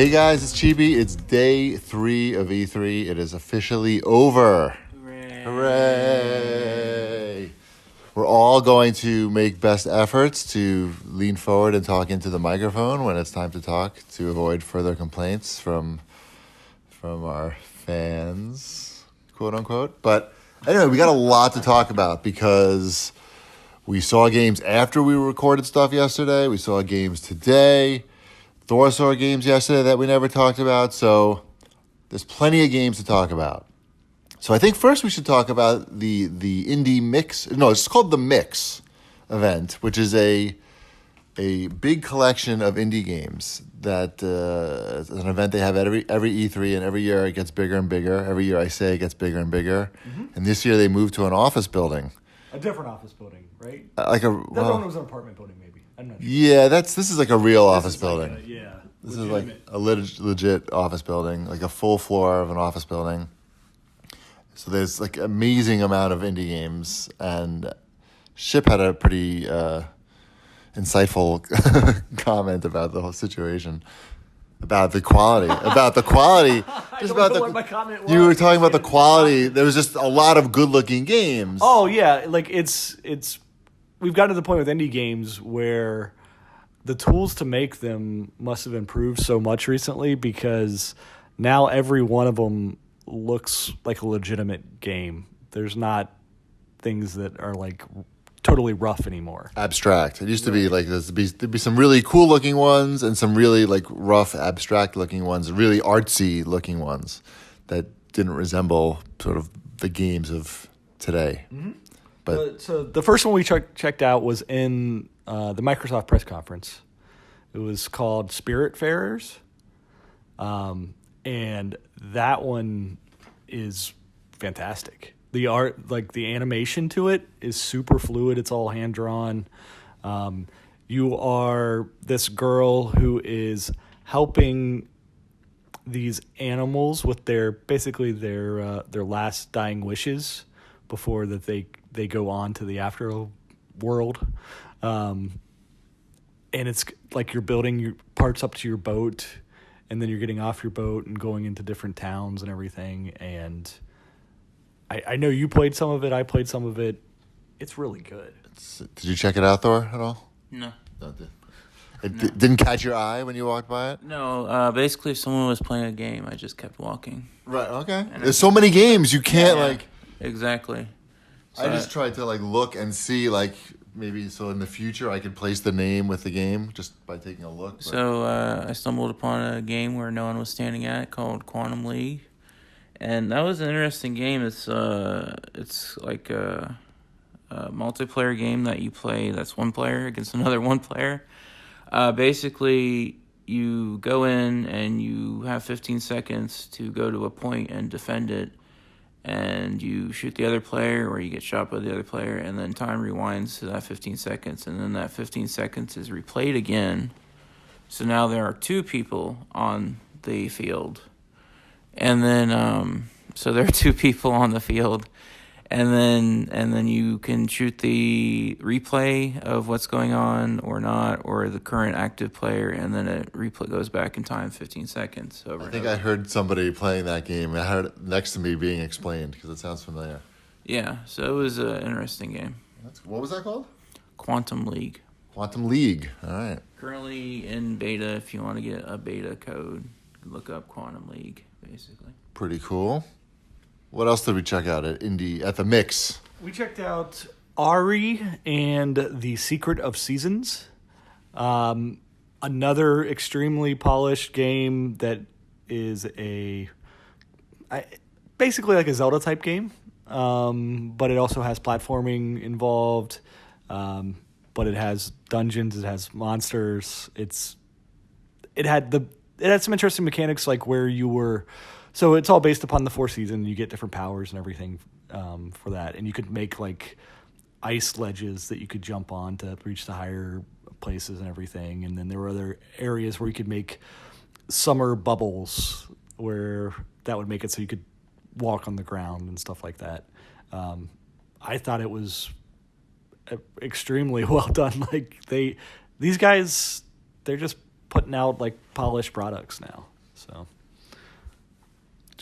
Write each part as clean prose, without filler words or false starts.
Hey guys, it's Chibi. It's day 3 of E3. It is officially over. Hooray. Hooray! We're all going to make best efforts to lean forward and talk into the microphone when it's time to talk to avoid further complaints from our fans, quote unquote. But anyway, we got a lot to talk about because we saw games after we recorded stuff yesterday. We saw games today. Thor saw games yesterday that we never talked about. So there's plenty of games to talk about. So I think first we should talk about the Indie Mix. No, it's called the Mix event, which is a big collection of indie games that is an event they have at every E3, and every year it gets bigger and bigger. Every year I say it gets bigger and bigger. Mm-hmm. And this year they moved to an office building. A different office building, right? The other one was an apartment building, maybe. I'm not sure. Yeah, this is like a real office building. This legitimate. is like a legit office building, like a full floor of an office building. So there's like amazing amount of indie games, and Ship had a pretty insightful comment about the whole situation, about the quality, Just about what my comment was. You were talking about the quality. There was just a lot of good-looking games. Oh yeah, like it's we've gotten to the point with indie games where the tools to make them must have improved so much recently, because now every one of them looks like a legitimate game. There's not things that are like totally rough anymore. Abstract. It used to be like there'd be some really cool looking ones and some really like rough, abstract looking ones, really artsy looking ones that didn't resemble sort of the games of today. Mm-hmm. But so the first one we checked out was in the Microsoft press conference. It was called Spiritfarers. And that one is fantastic. The art, like the animation to it, is super fluid. It's all hand drawn. You are this girl who is helping these animals with their last dying wishes before that they go on to the after world. And it's like you're building your parts up to your boat, and then you're getting off your boat and going into different towns and everything. And I know you played some of it. I played some of it. It's really good. Did you check it out, Thor, at all? No. It didn't catch your eye when you walked by it? No, basically if someone was playing a game, I just kept walking. Right, okay. There's so many games, you can't Exactly. So I just tried to look and see maybe so in the future I could place the name with the game just by taking a look. But. So I stumbled upon a game where no one was standing at called Quantum League. And that was an interesting game. It's like a multiplayer game that you play that's one player against another one player. Basically, you go in and you have 15 seconds to go to a point and defend it. And you shoot the other player or you get shot by the other player. And then time rewinds to that 15 seconds. And then that 15 seconds is replayed again. So now there are 2 people on the field. And then, so there are 2 people on the field, and then you can shoot the replay of what's going on or not, or the current active player, and then a replay goes back in time 15 seconds. I think I heard somebody playing that game. I heard it next to me being explained because it sounds familiar. Yeah, so it was an interesting game. What was that called? Quantum League. Quantum League. All right. Currently in beta. If you want to get a beta code, look up Quantum League. Basically. Pretty cool. What else did we check out at the Mix? We checked out Ari and the Secret of Seasons. Another extremely polished game that is basically like a Zelda type game. But it also has platforming involved. But it has dungeons, it has monsters. It had some interesting mechanics, like where you were. So it's all based upon the 4 seasons. You get different powers and everything for that, and you could make like ice ledges that you could jump on to reach the higher places and everything. And then there were other areas where you could make summer bubbles where that would make it so you could walk on the ground and stuff like that. I thought it was extremely well done. Like these guys, they're just putting out like polished products now. So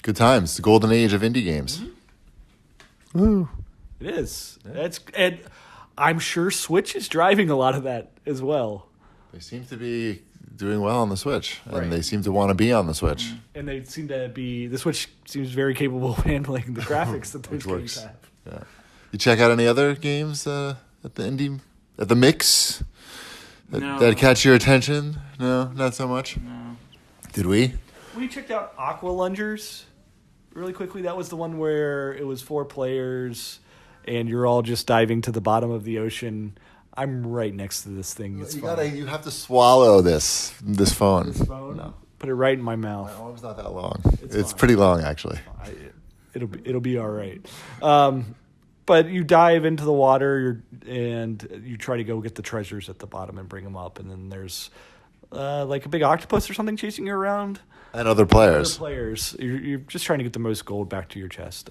Good times. The golden age of indie games. Woo. it is. And I'm sure Switch is driving a lot of that as well. They seem to be doing well on the Switch, and Right. they seem to want to be on the Switch. And they seem to be. The Switch seems very capable of handling the graphics that those Which games works. have. Yeah. You check out any other games at the mix No. that catch your attention? No, not so much. No. Did we? We checked out Aqua Lungers really quickly. That was the one where it was 4 players, and you're all just diving to the bottom of the ocean. I'm right next to this thing. It's fun. You have to swallow this phone. Phone? No. Put it right in my My mouth. arm's not that long. It's It's fine. pretty long, actually. It'll be all right. But you dive into the water, and you try to go get the treasures at the bottom and bring them up, and then there's like a big octopus or something chasing you around. And other players. Other players. You're just trying to get the most gold back to your chest.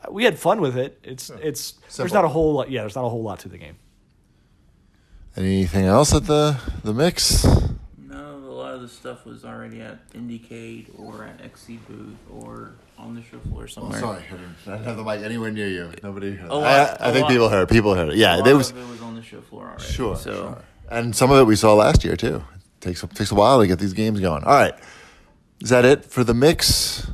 We had fun with it. There's Simple. not a whole lot. Yeah, there's not a whole lot to the game. Anything else at the mix? No, a lot of the stuff was already at Indiecade or at XC booth or on the show floor somewhere. I didn't have the mic anywhere near you. Nobody heard. A think lot. people heard. People heard it. Yeah, a lot there was of it was on the show floor already. sure. And some of it we saw last year too. Takes a while to get these games going. All right, is that it for the mix?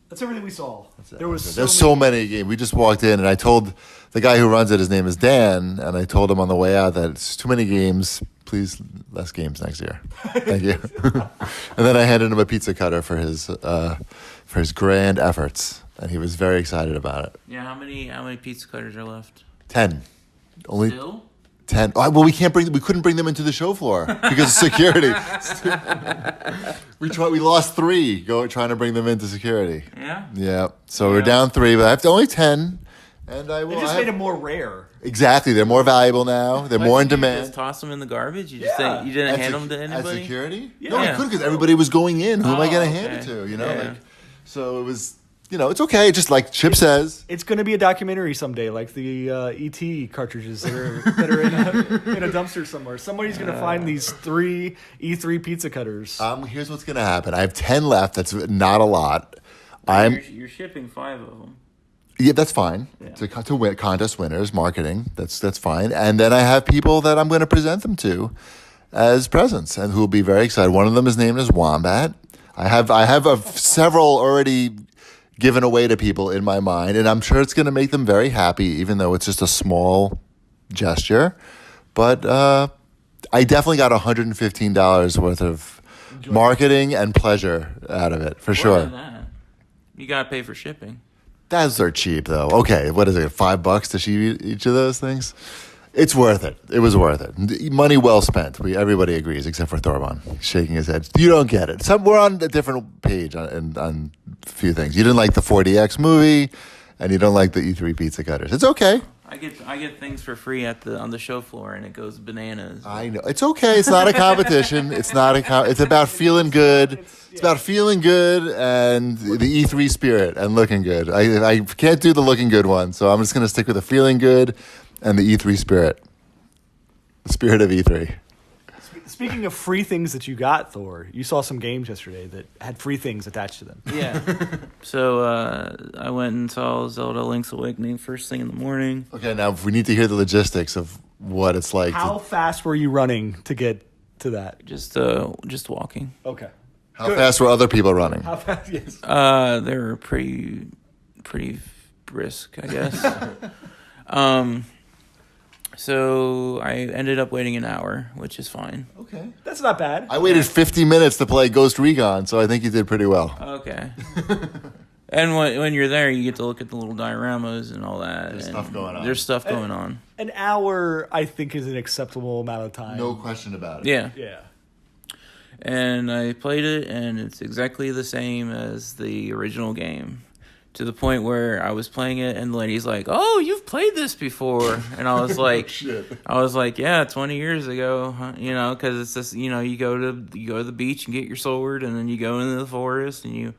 That's everything we saw. There's so many games. We just walked in, and I told the guy who runs it, his name is Dan, and I told him on the way out that it's too many games. Please, less games next year. Thank you. And then I handed him a pizza cutter for his grand efforts, and he was very excited about it. Yeah, how many pizza cutters are left? 10, only Still? 10. Oh, well, we couldn't bring them into the show floor because of security. We lost 3 trying to bring them into security. Yeah. Yeah, so we're down 3, but I have to only 10, and I will. It just made them more rare. Exactly, they're more valuable now. They're more in Just demand. toss them in the garbage. You Yeah. didn't At hand sec- them to At anybody. security? Yeah. No, we Yeah. couldn't because everybody was going in. Who am I Oh, going to hand it okay. to? You know, Yeah. so it was. It's okay. Just like Chip says. It's going to be a documentary someday, like the ET cartridges that are in a dumpster somewhere. Somebody's going to find these 3 E3 pizza cutters. Here's what's going to happen. I have 10 left. That's not a lot. You're shipping 5 of them. Yeah, that's fine. Yeah. To win contest winners, marketing. That's fine. And then I have people that I'm going to present them to as presents, and who will be very excited. One of them is named as Wombat. I have several already given away to people in my mind, and I'm sure it's going to make them very happy, even though it's just a small gesture. But I definitely got $115 worth of marketing and pleasure out of it, for More sure. than that. You gotta pay for shipping. Those are cheap, though. Okay, what is it, $5 to ship each of those things? It's worth it. It was worth it. Money well spent. Everybody agrees, except for Thorban, shaking his head. You don't get it. We're on a different page on a few things. You didn't like the 4DX movie, and you don't like the E3 pizza cutters. It's okay. I get things for free on the show floor, and it goes bananas. I know. It's okay. It's not a competition. It's about feeling good. It's about feeling good and the E3 spirit and looking good. I can't do the looking good one, so I'm just going to stick with the feeling good and the E3 spirit. The spirit of E3. Speaking of free things that you got, Thor, you saw some games yesterday that had free things attached to them. Yeah. So I went and saw Zelda Link's Awakening first thing in the morning. Okay, now we need to hear the logistics of what it's like. How fast were you running to get to that? Just walking. Okay. How fast were other people running? How fast? Yes. They were pretty brisk, I guess. So I ended up waiting an hour, which is fine. Okay. That's not bad. I waited 50 minutes to play Ghost Recon, so I think you did pretty well. Okay. And when you're there, you get to look at the little dioramas and all that. There's and stuff going on. There's stuff going on. An hour, I think, is an acceptable amount of time. No question about it. Yeah. Yeah. And I played it, and it's exactly the same as the original game. To the point where I was playing it, and the lady's like, "Oh, you've played this before," and I was like, Shit. "Yeah, 20 years ago, huh? Because it's just, you go to the beach and get your sword, and then you go into the forest, and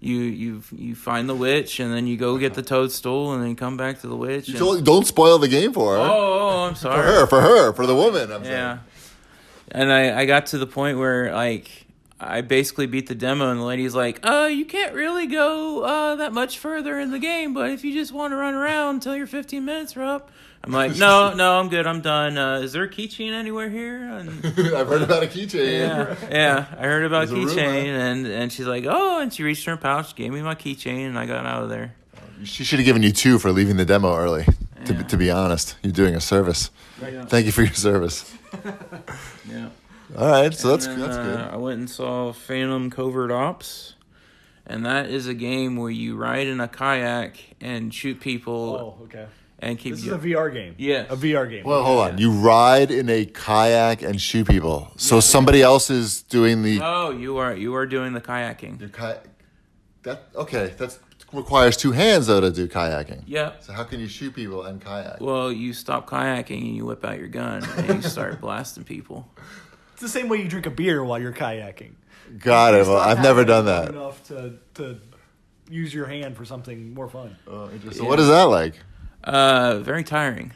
you find the witch, and then you go get the toadstool, and then come back to the witch. Don't spoil the game for her. Oh, I'm sorry. For the woman. I'm Yeah. And I got to the point where, like, I basically beat the demo, and the lady's like, you can't really go that much further in the game, but if you just want to run around until your 15 minutes are up. I'm like, no, I'm good. I'm done. Is there a keychain anywhere here? And, I've heard about a keychain. Yeah, I heard about There's a keychain, and she's like, oh, and she reached in her pouch, gave me my keychain, and I got out of there. She should have given you 2 for leaving the demo early. Yeah. To be honest, you're doing a service. Yeah. Thank you for your service. Yeah. All right, so And that's then, good. I went and saw Phantom Covert Ops, and that is a game where you ride in a kayak and shoot people. Oh, okay. And keep. This is a VR game. Yeah, A VR game. Well, hold on. You ride in a kayak and shoot people. So somebody else is doing the. Oh, you are doing the kayaking. Your that requires 2 hands though to do kayaking. Yeah. So how can you shoot people and kayak? Well, you stop kayaking and you whip out your gun and you start blasting people. It's the same way you drink a beer while you're kayaking. Got it. It's Well, not I've never happening done that. Enough to use your hand for something more fun. Oh, interesting. So what is that like? Very tiring.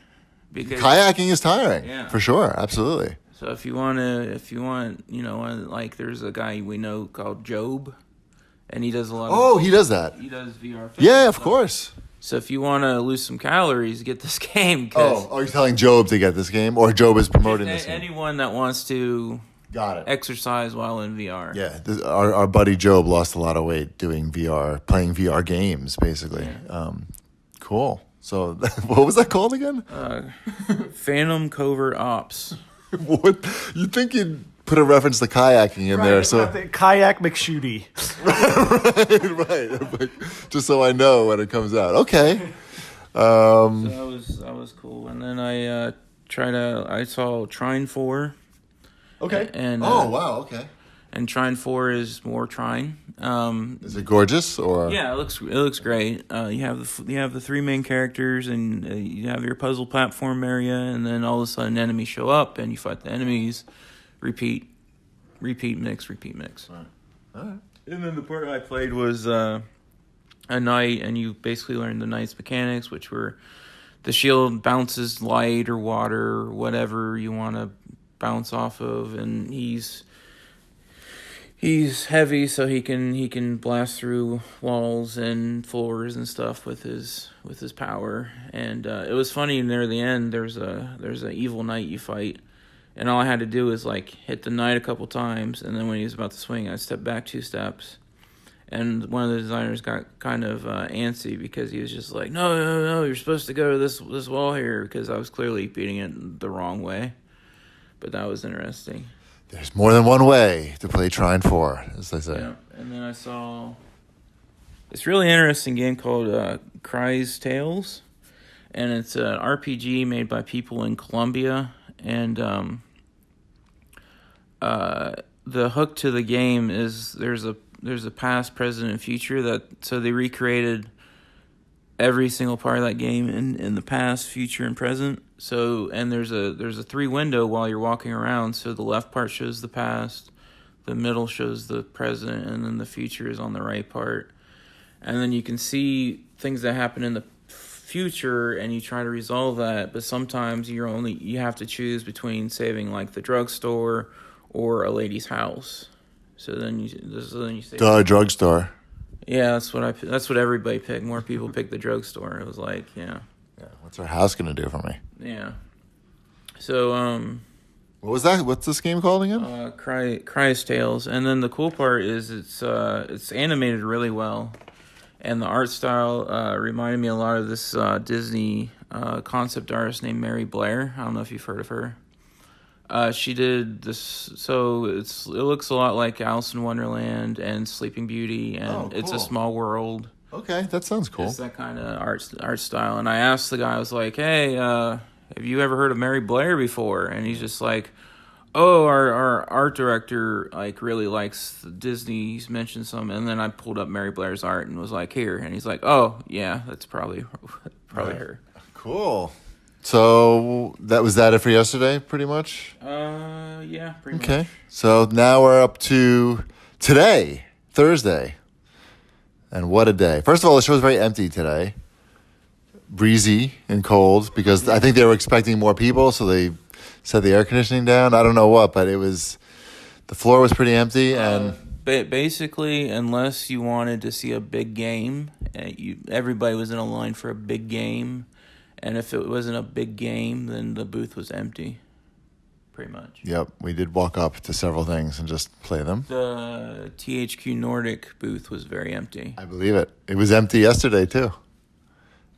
Because Kayaking is tiring. Yeah. For sure. Absolutely. so if you want, like there's a guy we know called Job, and he does a lot. Oh, he does that. He does VR. Yeah, of stuff. course. So if you want to lose some calories, get this game. Oh, you're telling Job to get this game, or Job is promoting this game? Anyone that wants to Got it. exercise while in VR. Yeah, our buddy Job lost a lot of weight doing VR, playing VR games, basically. Yeah. Cool. So, what was that called again? Phantom Covert Ops. What you think you'd put a reference to kayaking in there? So Kayak McShooty. right. But just so I know when it comes out. Okay. So that was cool. And then I saw Trine 4. Okay. And wow. Okay. and Trine 4 is more Trine. Is it gorgeous or? Yeah, it looks great. You have the 3 main characters, and you have your puzzle platform area, and then all of a sudden enemies show up, and you fight the enemies. Repeat, mix. All right. And then the part I played was a knight, and you basically learn the knight's mechanics, which were the shield bounces light or water or whatever you want to bounce off of, and he's heavy, so he can blast through walls and floors and stuff with his power. And it was funny near the end. There's a evil knight you fight, and all I had to do is like hit the knight a couple times, and then when he was about to swing, I step back 2 steps. And one of the designers got kind of antsy because he was just like, no, you're supposed to go to this wall here, because I was clearly beating it the wrong way. But that was interesting. There's more than one way to play Trine 4, as they say. Yeah, and then I saw this really interesting game called Cry's Tales, and it's an RPG made by people in Colombia, and the hook to the game is there's a past, present, and future so they recreated every single part of that game in the past, future, and present. So, and there's a 3 window while you're walking around. So the left part shows the past, the middle shows the present, and then the future is on the right part. And then you can see things that happen in the future, and you try to resolve that. But sometimes you have to choose between saving like the drugstore or a lady's house. So then you save. The drugstore. Yeah, that's what everybody picked. More people picked the drugstore. It was like, yeah. Yeah. What's our house gonna do for me? Yeah. So, What was that? What's this game called again? Cry's Tales. And then the cool part is it's animated really well, and the art style reminded me a lot of this Disney concept artist named Mary Blair. I don't know if you've heard of her. She did this, so it looks a lot like Alice in Wonderland and Sleeping Beauty, and It's a Small World. Okay, that sounds cool. It's that kind of art style. And I asked the guy, I was like, hey, have you ever heard of Mary Blair before? And he's just like, oh, our art director like really likes Disney. He's mentioned some. And then I pulled up Mary Blair's art and was like, here. And he's like, oh, yeah, that's probably her. Cool. So that was it for yesterday, pretty much? Yeah, pretty much. Okay. So now we're up to today, Thursday. And what a day. First of all, the show was very empty today. Breezy and cold, because I think they were expecting more people, so they set the air conditioning down. I don't know what, but the floor was pretty empty, and basically, unless you wanted to see a big game, everybody was in a line for a big game, and if it wasn't a big game, then the booth was empty. Pretty much. Yep, we did walk up to several things and just play them. The THQ Nordic booth was very empty. I believe it. It was empty yesterday too.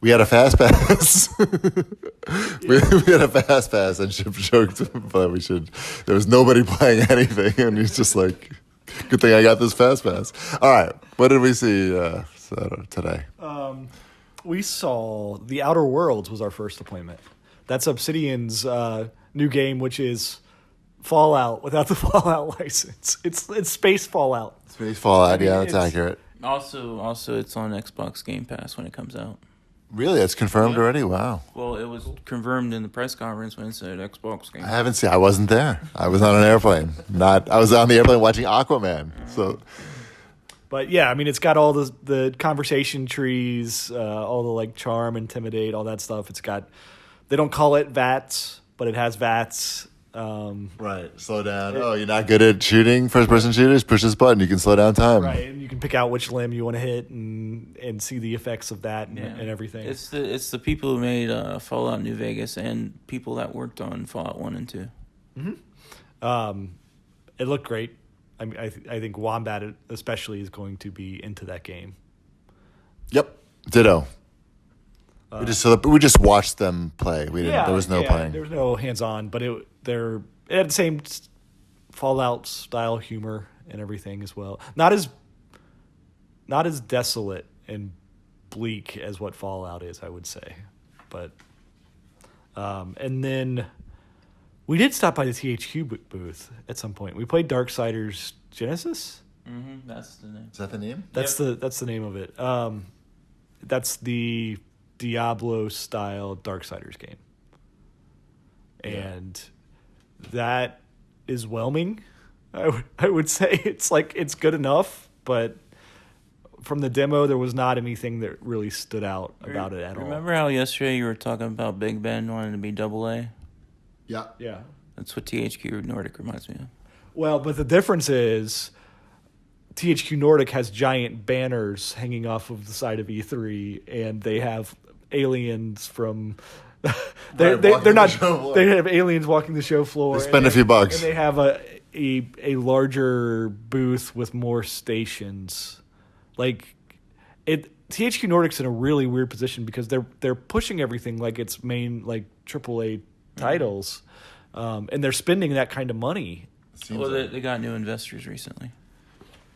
We had a fast pass. we had a fast pass, and Chip joked that we should. There was nobody playing anything, and he's just like, "Good thing I got this fast pass." All right, what did we see today? We saw The Outer Worlds was our first appointment. That's Obsidian's new game, which is Fallout without the Fallout license. It's Space Fallout. Space Fallout, yeah, that's accurate. Also, it's on Xbox Game Pass when it comes out. Really, it's confirmed already. Wow. Well, it was confirmed in the press conference when it said Xbox Game Pass. I haven't seen. I wasn't there. I was on an airplane. I was on the airplane watching Aquaman. So. But yeah, I mean, it's got all the conversation trees, all the like charm, intimidate, all that stuff. It's got. They don't call it VATS, but it has VATS. Right. Slow down. You're not good at shooting first-person shooters? Push this button. You can slow down time. Right, and you can pick out which limb you want to hit and see the effects of that and everything. It's the people who made Fallout New Vegas and people that worked on Fallout 1 and 2. Mm-hmm. It looked great. I think Wombat especially is going to be into that game. Yep. Ditto. We just watched them play. There was no playing. There was no hands-on, but it had the same Fallout style humor and everything as well. Not as desolate and bleak as what Fallout is, I would say. But and then we did stop by the THQ booth at some point. We played Darksiders Genesis. Mm-hmm, that's the name. Is that the name? That's the name of it. That's the Diablo-style Darksiders game. And that is whelming, I would say. It's like, it's good enough, but from the demo, there was not anything that really stood out about it at all. Remember how yesterday you were talking about Big Ben wanting to be AA? Yeah. Yeah. That's what THQ Nordic reminds me of. Well, but the difference is THQ Nordic has giant banners hanging off of the side of E3, and they have aliens from... they're not. They have aliens walking the show floor. They spend a few bucks, and they have a larger booth with more stations. Like THQ Nordic's in a really weird position because they're pushing everything like it's main like AAA titles, and they're spending that kind of money. They got new investors recently.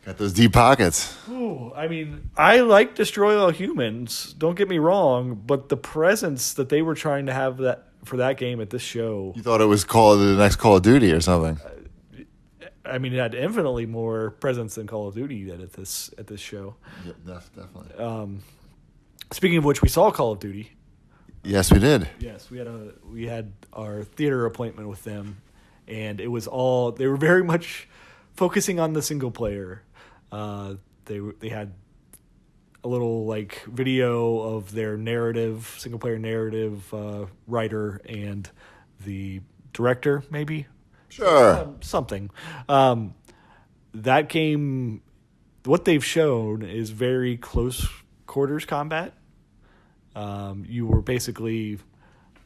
Got those deep pockets. Ooh, I mean, I like Destroy All Humans. Don't get me wrong, but the presence that they were trying to have for that game at this show. You thought it was the next Call of Duty or something. I mean, it had infinitely more presence than Call of Duty did at this show. Yeah, definitely. Speaking of which, we saw Call of Duty. Yes, we did. Yes, we had our theater appointment with them, and it was all they were very much focusing on the single player. They had a little like video of their single player narrative writer and the director, maybe. Sure. Something. That game, what they've shown is very close quarters combat. You were basically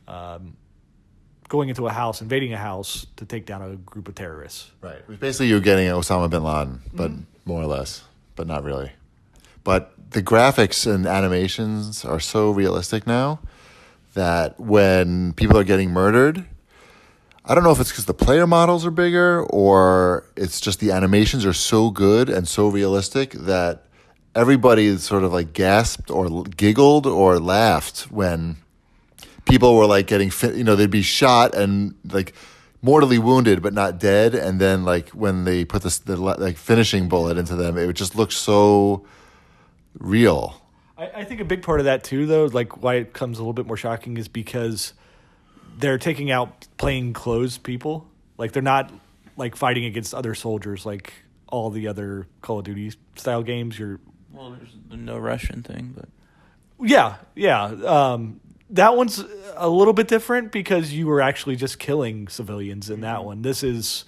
going into a house, invading a house to take down a group of terrorists. Right. It was basically you getting Osama bin Laden, but more or less, but not really. But the graphics and animations are so realistic now that when people are getting murdered, I don't know if it's because the player models are bigger or it's just the animations are so good and so realistic that everybody sort of like gasped or giggled or laughed when people were like getting, they'd be shot and like mortally wounded but not dead, and then like when they put the like finishing bullet into them, it would just look so real. I think a big part of that too, though, like why it comes a little bit more shocking, is because they're taking out plain clothes people. Like they're not like fighting against other soldiers like all the other Call of Duty style games. Well, there's the no Russian thing, but yeah. that one's a little bit different because you were actually just killing civilians in that one. This is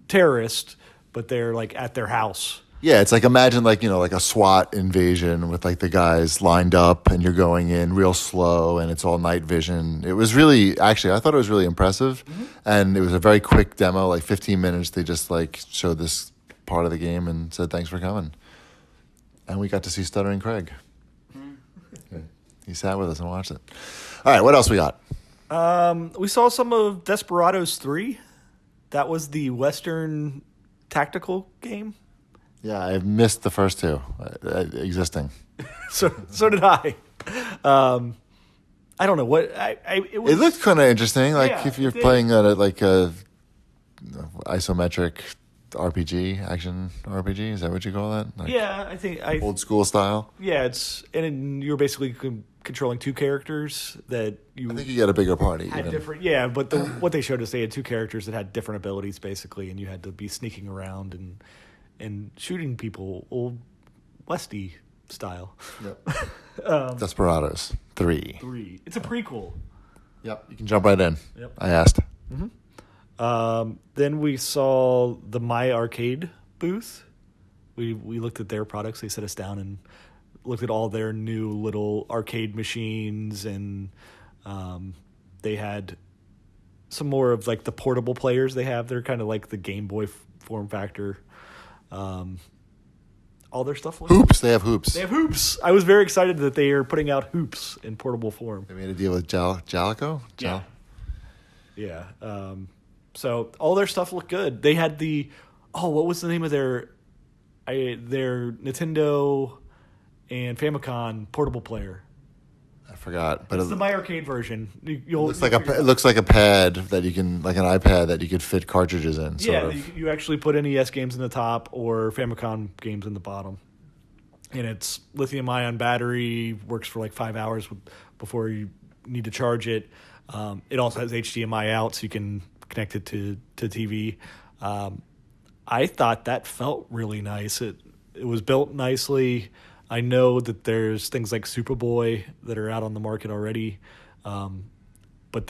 terrorists, but they're like at their house. Yeah, it's like imagine like a SWAT invasion with like the guys lined up and you're going in real slow and it's all night vision. It was really actually I thought it was really impressive, and it was a very quick demo, like 15 minutes. They just like showed this part of the game and said thanks for coming, and we got to see Stuttering Craig. He sat with us and watched it. All right, what else we got? We saw some of Desperados 3. That was the Western tactical game. Yeah, I've missed the first two existing. So did I. I don't know what it was. It looked kind of interesting. Like Yeah, if you're it did. playing like a isometric RPG, action RPG, is that what you call that? Like Yeah, I think old school style. Yeah, and you're basically controlling two characters that you I think you get a bigger party. had even. different. Yeah, but what they showed us, they had two characters that had different abilities basically, and you had to be sneaking around and shooting people, old Westy style. Yep. Desperados 3. 3. It's a prequel. Yep, you can jump right in. Yep. I asked. Then we saw the My Arcade booth. We looked at their products. They set us down and looked at all their new little arcade machines, and they had some more of like the portable players they have. They're kind of like the Game Boy form factor. All their stuff. Hoops. They have hoops. They have hoops. I was very excited that they are putting out hoops in portable form. They made a deal with Jalico. Yeah. Yeah. So all their stuff looked good. They had what was the name of their Nintendo and Famicom portable player? I forgot, but It's the My Arcade version. it looks like a pad that you can, like an iPad that you could fit cartridges in. Sort of. You actually put NES games in the top or Famicom games in the bottom. And it's lithium-ion battery, works for like 5 hours before you need to charge it. It also has HDMI out, so you can connect it to TV. I thought that felt really nice. It was built nicely. I know that there's things like Superboy that are out on the market already, but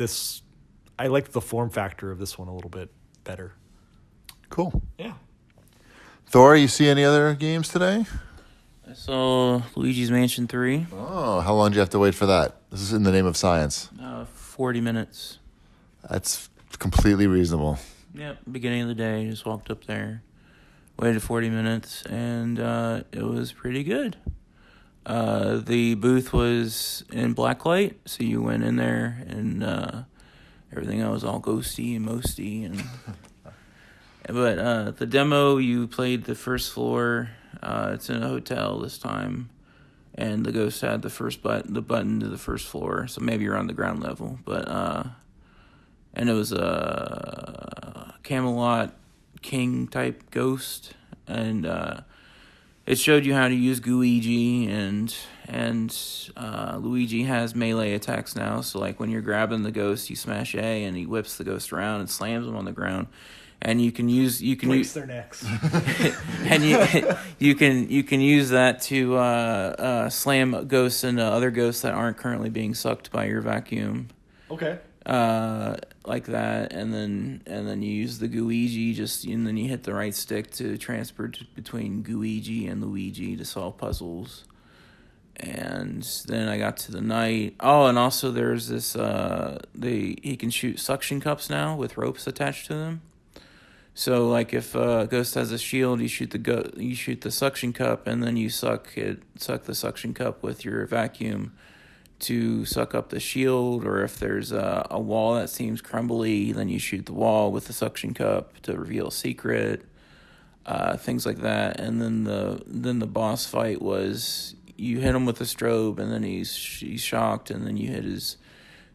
I like the form factor of this one a little bit better. Cool. Yeah. Thor, you see any other games today? I saw Luigi's Mansion 3. Oh, how long do you have to wait for that? This is in the name of science. 40 minutes. That's completely reasonable. Yep, beginning of the day, just walked up there, waited 40 minutes, and it was pretty good. The booth was in blacklight, so you went in there, and everything else was all ghosty and mosty. But the demo, you played the first floor. It's in a hotel this time, and the ghost had the button to the first floor, so maybe you're on the ground level. But and it was a Camelot King type ghost, and it showed you how to use Luigi, and Luigi has melee attacks now. So like when you're grabbing the ghost, you smash A, and he whips the ghost around and slams them on the ground. And you can Breaks their necks. and you can use that to slam ghosts into other ghosts that aren't currently being sucked by your vacuum. Okay. Like that, and then you use the Luigi and then you hit the right stick to transfer between Luigi and Luigi to solve puzzles. And then I got to the night. Oh, and also there's this he can shoot suction cups now with ropes attached to them. So like if a ghost has a shield, you shoot the suction cup, and then you suck the suction cup with your vacuum to suck up the shield. Or if there's a wall that seems crumbly, then you shoot the wall with the suction cup to reveal a secret. Things like that. And then the boss fight was you hit him with a strobe, and then he's shocked, and then you hit his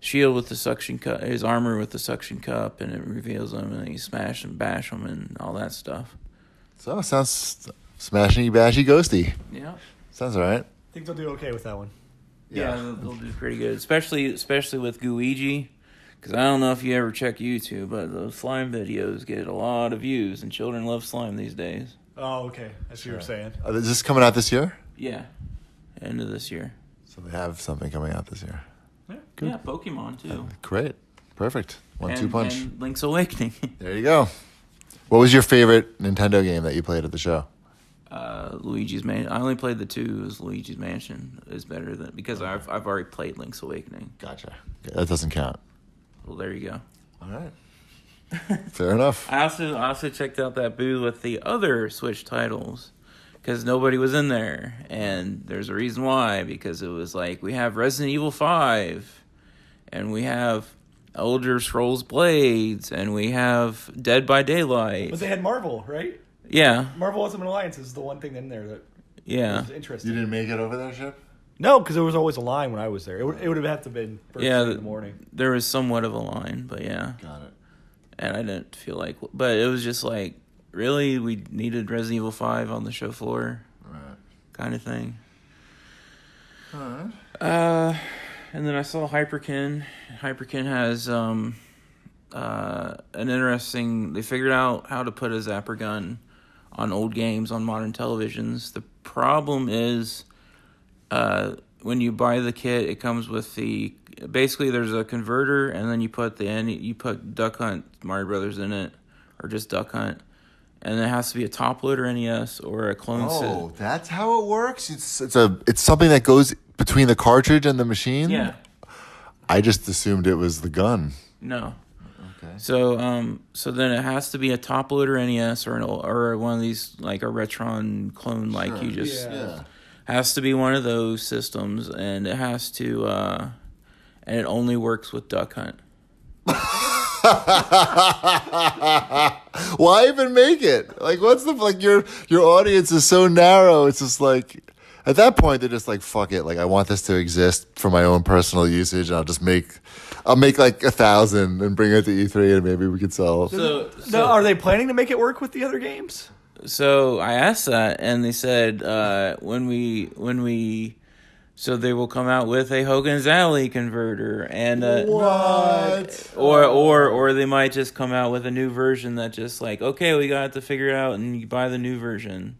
shield with the suction cup, his armor with the suction cup, and it reveals him, and you smash and bash him and all that stuff. So it sounds smashy, bashy, ghosty. Yeah. Sounds all right. I think they'll do okay with that one. Yeah, they'll do pretty good, especially with Luigi, because I don't know if you ever check YouTube, but those slime videos get a lot of views, and children love slime these days. Oh, okay. I see what you're saying. Is this coming out this year? Yeah, end of this year. So they have something coming out this year. Yeah. good. Yeah, Pokemon too. Great. Perfect. 1-2 punch. And Link's Awakening. There you go. What was your favorite Nintendo game that you played at the show? Luigi's Mansion. I only played the two. Is Luigi's Mansion is better than because I've already played Link's Awakening. Gotcha. Okay, that doesn't count. Well, there you go. All right. Fair enough. I also checked out that booth with the other Switch titles because nobody was in there, and there's a reason why. Because it was like we have Resident Evil 5, and we have Elder Scrolls Blades, and we have Dead by Daylight. But they had Marvel, right? Yeah. Marvel Ultimate Alliance is the one thing in there that was interesting. You didn't make it over there, Chip? No, because there was always a line when I was there. It would have had to have been first thing in the morning. There was somewhat of a line, but yeah. Got it. And I didn't feel like... But it was just like, really? We needed Resident Evil 5 on the show floor? Right. Kind of thing. All right. And then I saw Hyperkin. Hyperkin has an interesting... They figured out how to put a zapper gun on old games on modern televisions. The problem is when you buy the kit, it comes with the... Basically, there's a converter, and then you put Duck Hunt Mario Brothers in it, or just Duck Hunt, and it has to be a top loader NES or a clone set. Oh, that's how it works. It's something that goes between the cartridge and the machine. Yeah. I just assumed it was the gun. No. Okay. So then it has to be a top loader NES or one of these like a Retron clone, like Sure. you just Yeah. has to be one of those systems, and it has to and it only works with Duck Hunt. Why even make it? Like, what's the your audience is so narrow. It's just like at that point they're just like, fuck it. Like, I want this to exist for my own personal usage. And I'll make like 1,000 and bring it to E3, and maybe we could sell. So Are they planning to make it work with the other games? So I asked that, and they said when we so they will come out with a Hogan's Alley converter, and What? or they might just come out with a new version that just like, okay, we got to figure it out, and you buy the new version.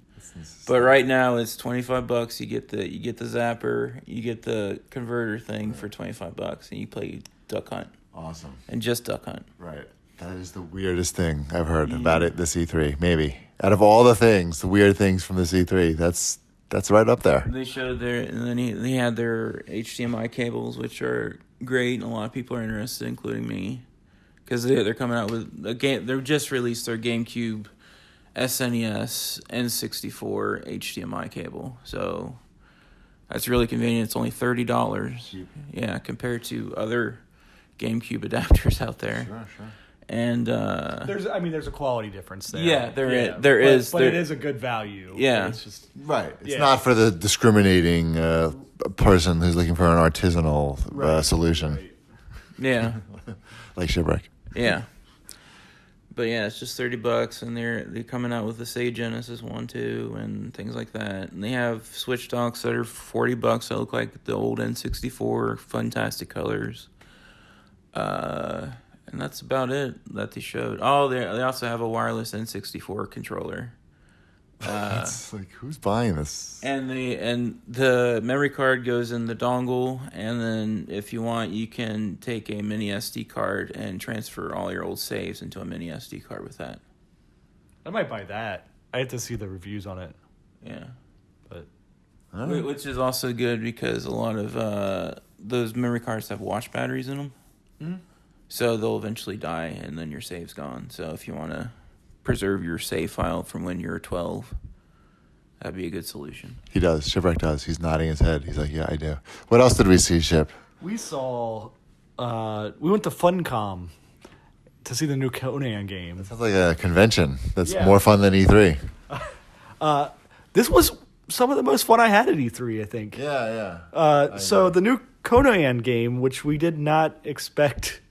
But right now it's $25. You get the zapper, you get the converter thing for $25, and you play Duck Hunt. Awesome. And just Duck Hunt. Right. That is the weirdest thing I've heard about it this E3. Maybe out of all the things, the weird things from this E3, that's right up there. They showed and then they had their HDMI cables, which are great, and a lot of people are interested, including me, because they're coming out with a game. They've just released their GameCube, SNES, N64 HDMI cable, so that's really convenient. It's only $30. Yeah, compared to other GameCube adapters out there. Sure. And There's a quality difference there. Yeah, there is. But it is a good value. Yeah. It's just Right. It's not for the discriminating person who's looking for an artisanal solution. Right. Yeah. Like Shipwreck. Yeah. But yeah, it's just $30, and they're coming out with the Sega Genesis 1, 2, and things like that. And they have Switch docks that are $40 that look like the old N64, fantastic colors. And that's about it that they showed. Oh, they also have a wireless N64 controller. It's like, who's buying this? And the memory card goes in the dongle, and then if you want, you can take a mini SD card and transfer all your old saves into a mini SD card with that. I might buy that. I had to see the reviews on it. Yeah. But Which is also good because a lot of those memory cards have watch batteries in them. Mm-hmm. So they'll eventually die, and then your save's gone. So if you want to preserve your save file from when you're 12, that'd be a good solution. He does. Shipwreck does. He's nodding his head. He's like, yeah, I do. What else did we see, Ship? we saw we went to Funcom to see the new Conan game. Sounds like a convention that's Yeah. more fun than E3. This was some of the most fun I had at E3, I think. Yeah. So the new Conan game, which we did not expect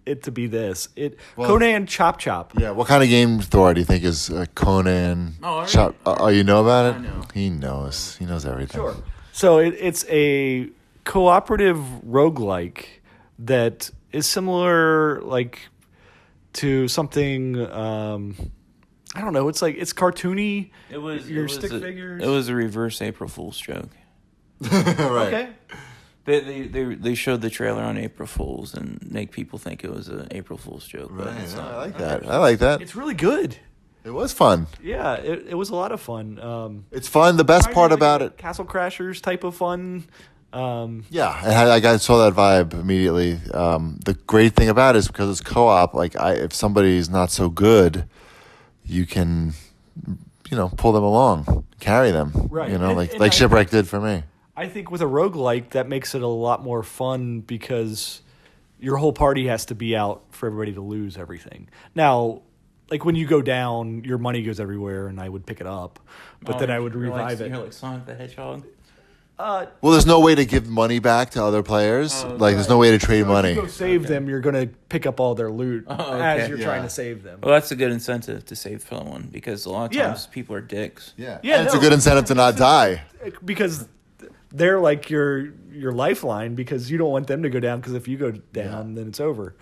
it to be this. Conan Chop Chop. Yeah, what kind of game, Thor, do you think is Conan? Oh, Chop? Oh, you know about it? I know. He knows. He knows everything. Sure. So it's a cooperative roguelike that is similar, like, to something. I don't know. It's cartoony. Stick figures. It was a reverse April Fool's joke. Right. Okay. They showed the trailer on April Fools and make people think it was an April Fool's joke. But Right. it's No, not. I like that. I like that. It's really good. It was fun. Yeah, it was a lot of fun. It's fun. The best part Kinda about like it. Castle Crashers type of fun. Yeah, I saw that vibe immediately. The great thing about it is because it's co-op. Like, if somebody's not so good, you can, pull them along, carry them. Right. Like And Shipwreck did for me. I think with a roguelike, that makes it a lot more fun because your whole party has to be out for everybody to lose everything. Now, like when you go down, your money goes everywhere, and I would pick it up, but then I would revive it. You're like Sonic the Hedgehog. Well, there's no way to give money back to other players. There's no way to trade money. If you go save them, you're going to pick up all their loot as you're trying to save them. Well, that's a good incentive to save someone because a lot of times people are dicks. Yeah, Yeah, and it's a good incentive to not die. Because they're like your lifeline because you don't want them to go down because if you go down, then it's over.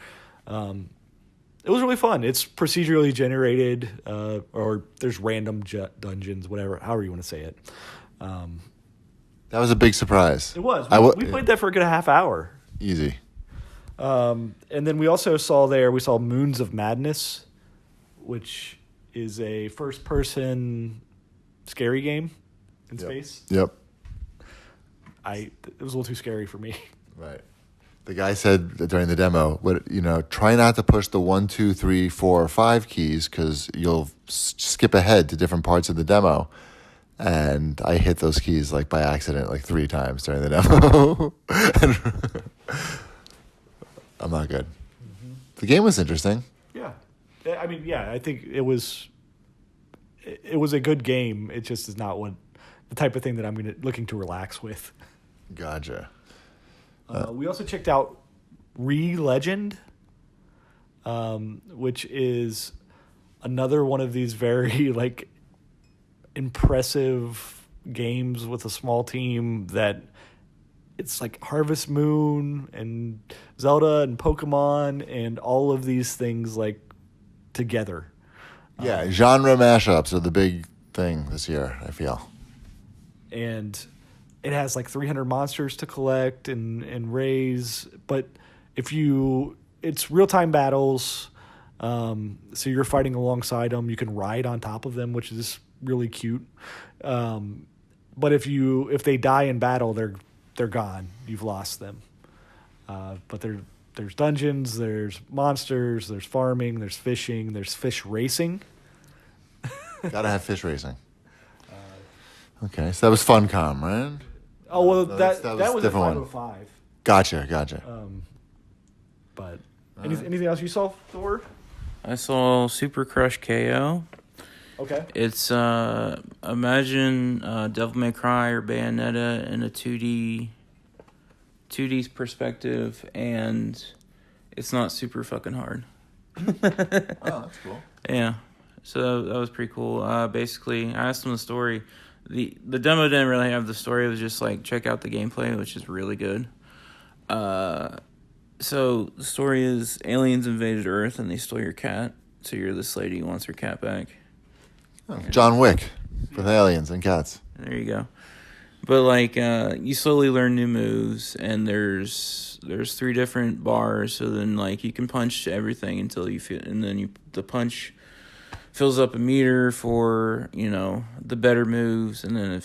It was really fun. It's procedurally generated or there's random dungeons, whatever, however you want to say it. That was a big surprise. It was. We played that for a good half hour. Easy. And then we also saw Moons of Madness, which is a first-person scary game in space. Yep. It was a little too scary for me. Right. The guy said during the demo, try not to push the 1, 2, 3, 4, 5 keys because you'll skip ahead to different parts of the demo. And I hit those keys like by accident like 3 times during the demo. I'm not good. Mm-hmm. The game was interesting. Yeah. I mean, I think it was a good game. It just is not the type of thing that I'm looking to relax with. Gotcha. We also checked out Re-Legend, which is another one of these very like impressive games with a small team that it's like Harvest Moon and Zelda and Pokemon and all of these things like together. Yeah, genre mashups are the big thing this year, I feel. And it has like 300 monsters to collect and raise, but it's real-time battles, so you're fighting alongside them. You can ride on top of them, which is really cute. But if they die in battle, they're gone. You've lost them. But there's dungeons, there's monsters, there's farming, there's fishing, there's fish racing. Gotta have fish racing. Okay, so that was Funcom, right? Oh well, No, that that was was a a different 505. Gotcha. But anything else you saw, Thor? I saw Super Crush KO. Okay. It's imagine Devil May Cry or Bayonetta in a 2D perspective, and it's not super fucking hard. Oh, that's cool. Yeah, so that was pretty cool. Basically, I asked him the story. The demo didn't really have the story. It was just like check out the gameplay, which is really good. So the story is aliens invaded Earth and they stole your cat. So you're this lady who wants her cat back. Oh, John Wick with aliens and cats. There you go. But like you slowly learn new moves, and there's 3 different bars. So then like you can punch everything until you feel, and then the punch fills up a meter for the better moves, and then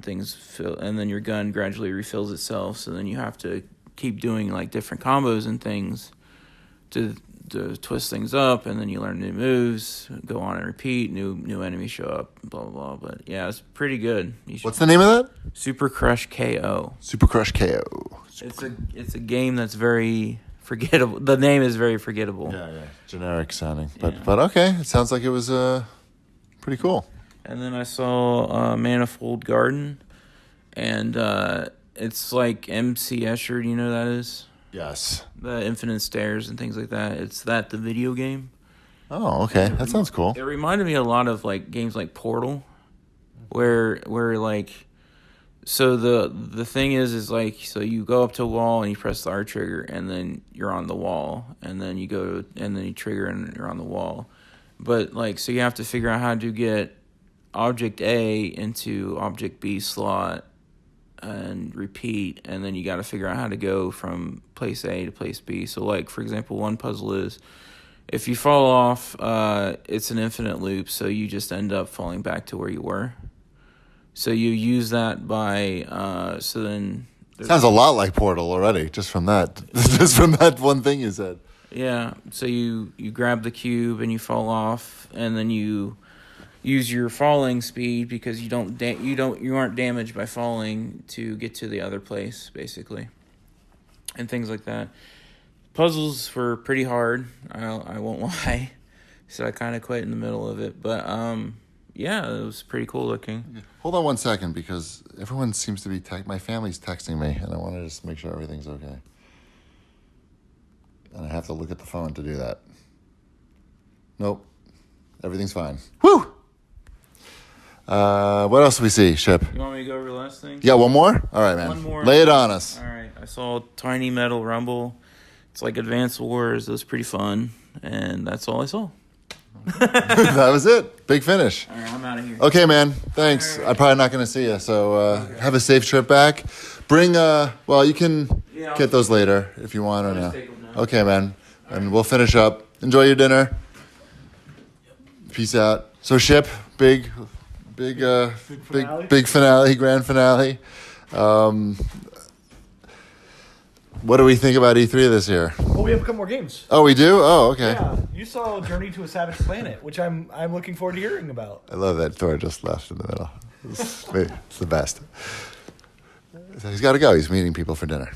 things fill, and then your gun gradually refills itself. So then you have to keep doing like different combos and things to twist things up, and then you learn new moves, go on and repeat, new enemies show up, blah blah blah. But yeah, it's pretty good. What's the name of that? Super Crush KO. Super Crush KO. It's a game that's very forgettable. The name is very forgettable. Yeah. Generic sounding, but okay. It sounds like it was pretty cool. And then I saw Manifold Garden, and it's like MC Escher. Do you know who that is? Yes. The Infinite Stairs and things like that. It's the video game. Oh, okay. That sounds cool. It reminded me a lot of like games like Portal, where like, so the thing is like, so you go up to a wall and you press the R trigger and then you're on the wall, and then you go and then you trigger and you're on the wall, but like, so you have to figure out how to get object A into object B slot and repeat, and then you got to figure out how to go from place A to place B. So, like, for example, one puzzle is if you fall off, it's an infinite loop, so you just end up falling back to where you were. So you use that by, so then... Sounds a lot like Portal already, just from that. Just from that one thing you said. Yeah, so you grab the cube and you fall off, and then you use your falling speed because you aren't damaged by falling to get to the other place, basically, and things like that. Puzzles were pretty hard. I won't lie, so I kind of quit in the middle of it. But yeah, it was pretty cool looking. Hold on 1 second, because everyone seems to be my family's texting me, and I want to just make sure everything's okay. And I have to look at the phone to do that. Nope, everything's fine. Woo! What else do we see, Ship? You want me to go over the last thing? Yeah, one more? All right, man. One more. Lay it on us. All right. I saw Tiny Metal Rumble. It's like Advance Wars. It was pretty fun. And that's all I saw. That was it. Big finish. All right, I'm out of here. Okay, man. Thanks. I'm probably not going to see you, so have a safe trip back. Bring, well, you can get those later if you want or I'll not. just take them now. Okay, man. And we'll finish up. Enjoy your dinner. Peace out. So, Ship, big finale, grand finale. What do we think about E3 this year? Well, we have a couple more games. Oh, we do? Oh, okay. Yeah, you saw Journey to a Savage Planet, which I'm looking forward to hearing about. I love that Thor just left in the middle. It's the best. So he's got to go. He's meeting people for dinner,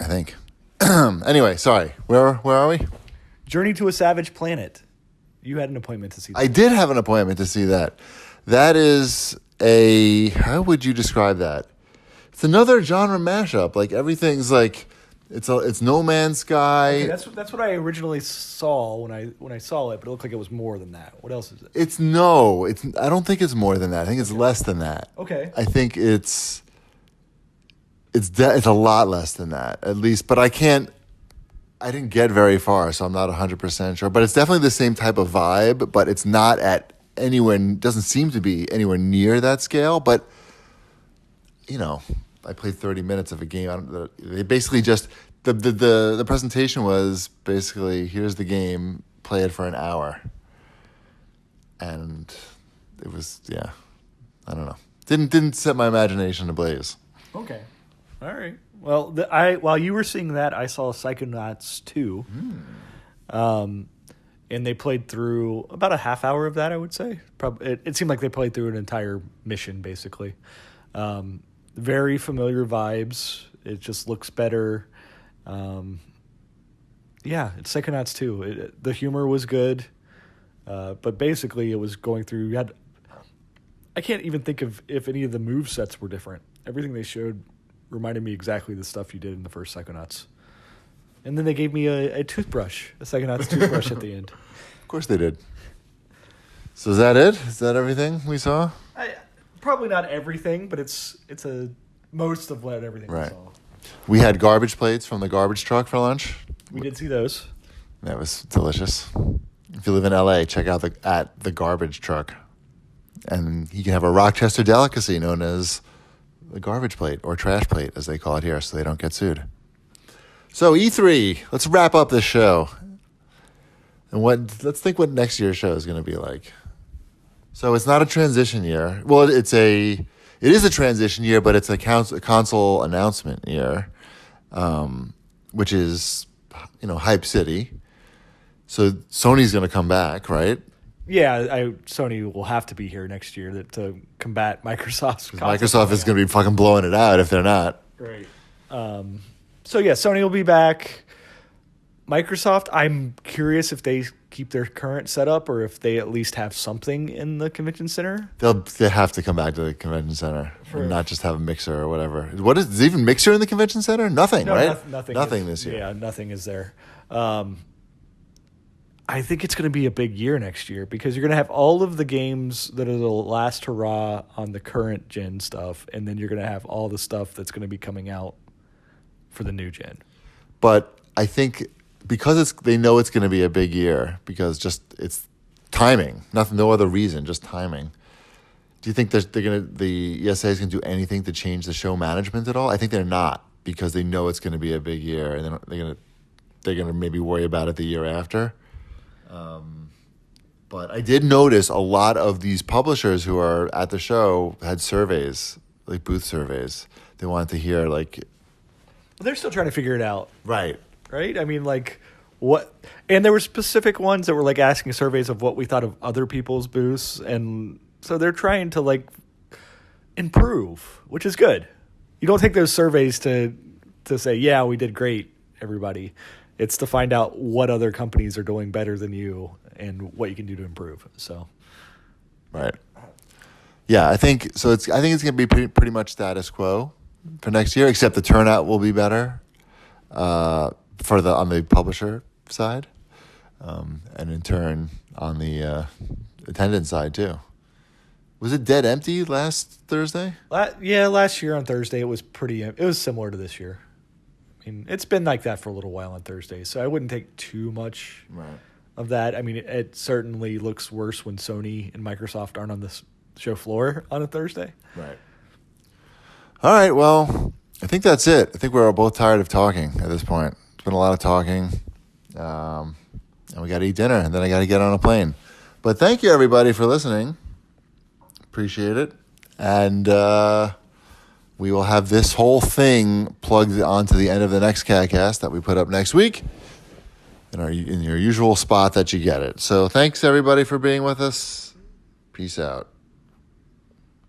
I think. Anyway, sorry. Where are we? Journey to a Savage Planet. You had an appointment to see that. I did have an appointment to see that. That is how would you describe that? It's another genre mashup. Like everything's like it's No Man's Sky. Okay, that's what I originally saw when I saw it, but it looked like it was more than that. What else is it? I don't think it's more than that. I think it's less than that. Okay. I think it's a lot less than that, at least. But I didn't get very far, so I'm not 100% sure. But it's definitely the same type of vibe, but it's not doesn't seem to be anywhere near that scale. But, I played 30 minutes of a game. They basically just, the presentation was basically, here's the game, play it for an hour. And it was, I don't know. Didn't set my imagination ablaze. Okay. All right. Well, while you were seeing that, I saw Psychonauts 2. And they played through about a half hour of that, I would say. It seemed like they played through an entire mission, basically. Very familiar vibes. It just looks better. It's Psychonauts 2. The humor was good. But basically, it was going through... I can't even think of if any of the move sets were different. Everything they showed reminded me exactly the stuff you did in the first Psychonauts. And then they gave me a toothbrush, a Psychonauts toothbrush at the end. Of course they did. So is that it? Is that everything we saw? Probably not everything, but it's most of everything we saw. We had garbage plates from the garbage truck for lunch. We did see those. That was delicious. If you live in LA, check out the garbage truck. And you can have a Rochester delicacy known as the garbage plate, or trash plate, as they call it here, so they don't get sued. So E3, let's wrap up this show. And let's think what next year's show is going to be like. So it's not a transition year. Well, it is a transition year, but it's a console announcement year, which is, Hype City. So Sony's going to come back, right? Yeah, Sony will have to be here next year to combat Microsoft's. Microsoft is going to be fucking blowing it out if they're not. Right. So yeah, Sony will be back. Microsoft, I'm curious if they keep their current setup or if they at least have something in the convention center. They have to come back to the convention center and not just have a mixer or whatever. Is even mixer in the convention center? Nothing, right? Nothing this year. Yeah, nothing is there. I think it's going to be a big year next year because you're going to have all of the games that are the last hurrah on the current gen stuff, and then you're going to have all the stuff that's going to be coming out for the new gen. But I think because they know it's going to be a big year because it's timing, no other reason, just timing. Do you think the ESA is gonna do anything to change the show management at all? I think they're not, because they know it's gonna be a big year, and they're gonna maybe worry about it the year after. But I did notice a lot of these publishers who are at the show had surveys, like booth surveys. They wanted to hear They're still trying to figure it out. right. Right? I mean, like, what? And there were specific ones that were like asking surveys of what we thought of other people's booths, and so they're trying to like improve, which is good. You don't take those surveys to say, yeah, we did great, everybody. It's to find out what other companies are doing better than you and what you can do to improve. So, right. Yeah, I think so. I think it's going to be pretty much status quo for next year, except the turnout will be better on the publisher side, and in turn on the attendance side too. Was it dead empty last Thursday? last year on Thursday it was similar to this year. I mean, it's been like that for a little while on Thursday, so I wouldn't take too much of that. I mean, it certainly looks worse when Sony and Microsoft aren't on the show floor on a Thursday. Right. All right, well, I think that's it. I think we're both tired of talking at this point. It's been a lot of talking, and we got to eat dinner, and then I got to get on a plane. But thank you, everybody, for listening. Appreciate it. And we will have this whole thing plugged onto the end of the next CAGcast that we put up next week in your usual spot that you get it. So thanks, everybody, for being with us. Peace out.